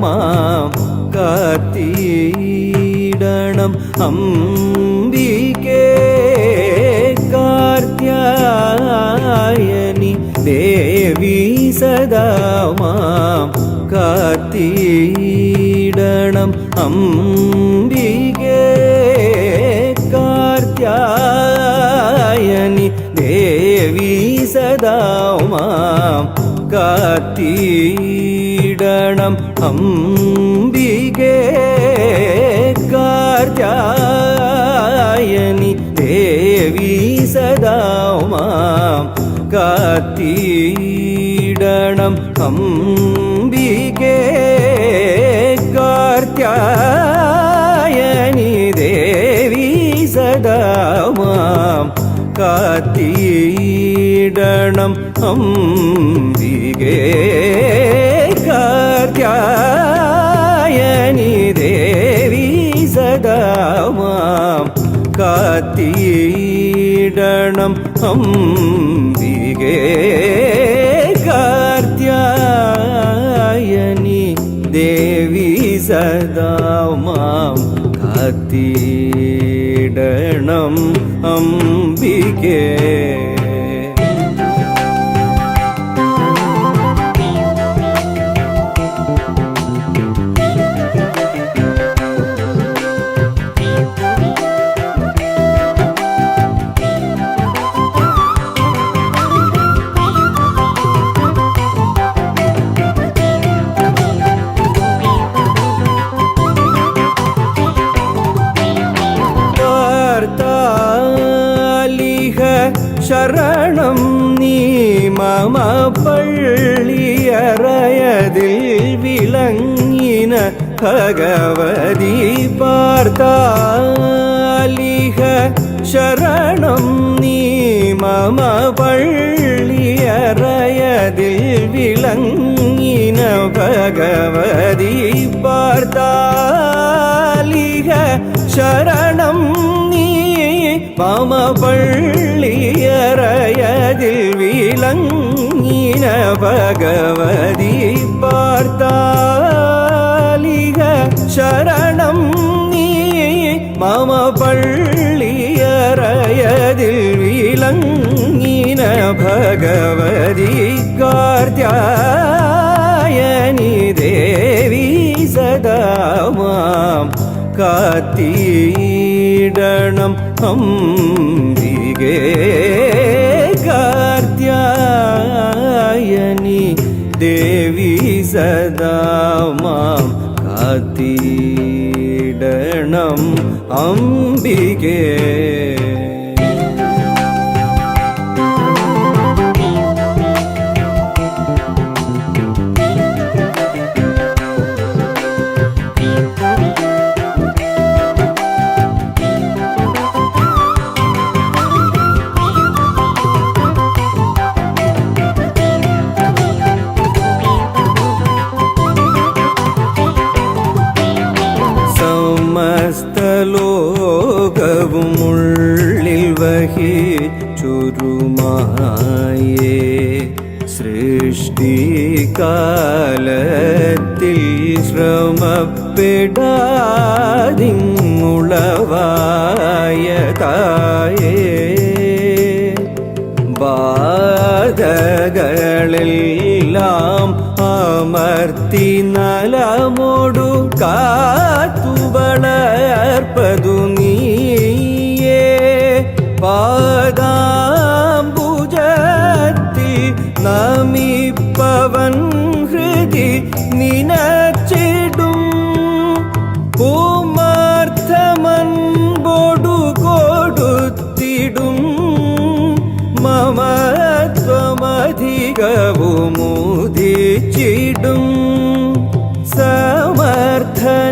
മാം കാത്തിടണം അംബികേ കാർത്യായനി ദേവി സദാ മാം കാത്തിടണം അംബികേ കാർത്യായനി ദേവി സദാ മാം കാത്തിടണം അംബികേ കാർത്യായനി ദേവി സദാ മാം കാത്തിടണം അംബികേ കാർത്യായനി ദേവി സദാ മാം കാത്തിടണം അംബികേ കാർത്യായനി ദേവി സദാ മാം കാത്തിടണം അംബികേ കാർത്യായനി ദേവി സദാ മാം കാത്തിടണം അംബികേ. ശരണം നീ മമ പള്ളിയറയതിൽ വിളങ്ങിന ഭഗവതി പാർത്താലിഹ ശരണം നീ മമ പള്ളിയറയതിൽ വിളങ്ങിന ഭഗവതി പാർത്താലിഹ ശരണം മമ പള്ളിയറയതിൽ വിളങ്ങിന ഭഗവതി പാർത്താലിക ശരണം നീ മമ പള്ളിയറയതിൽ വിളങ്ങിന ഭഗവതി കാർത്യായനി ദേവി സദാ മാം കാത്തിടണം അംബികേ കാർത്യായനി ദേവി സദാ മാം കാത്തിടണം അംബികേ. ലോകവുമുള്ളിൽ വഹിച്ചൊരുമായേ സൃഷ്ടികാലത്തിൽ ശ്രമപ്പെടാതിങ്ങുളവായ തായേ ബാധകളെല്ലാം അമർത്തി നലമോടു കാത്തു വളർപ്പതു നീയേ പാദാംബുജത്തിൽ നമിപ്പവൻ ഹൃദി നിനച്ചിടും പൂമാർത്ഥമൻപോടു കൊടുത്തിടും മമത്വമധികവുമുദിച്ചിടും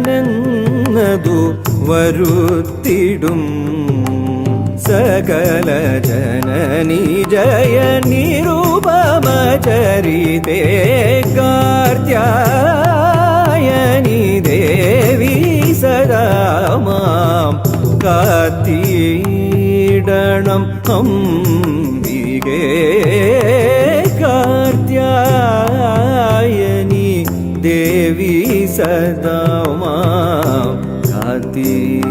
സമർത്ഥനെന്നതു വരുത്തിടും സകല ജനനി ജയ നിരുപമ ചരിതേ കാർത്യായനി ദേവി സദാ മാം കാത്തിടണം അംബികേ കാർത്യായനി देवी सदा मां कातीडणम्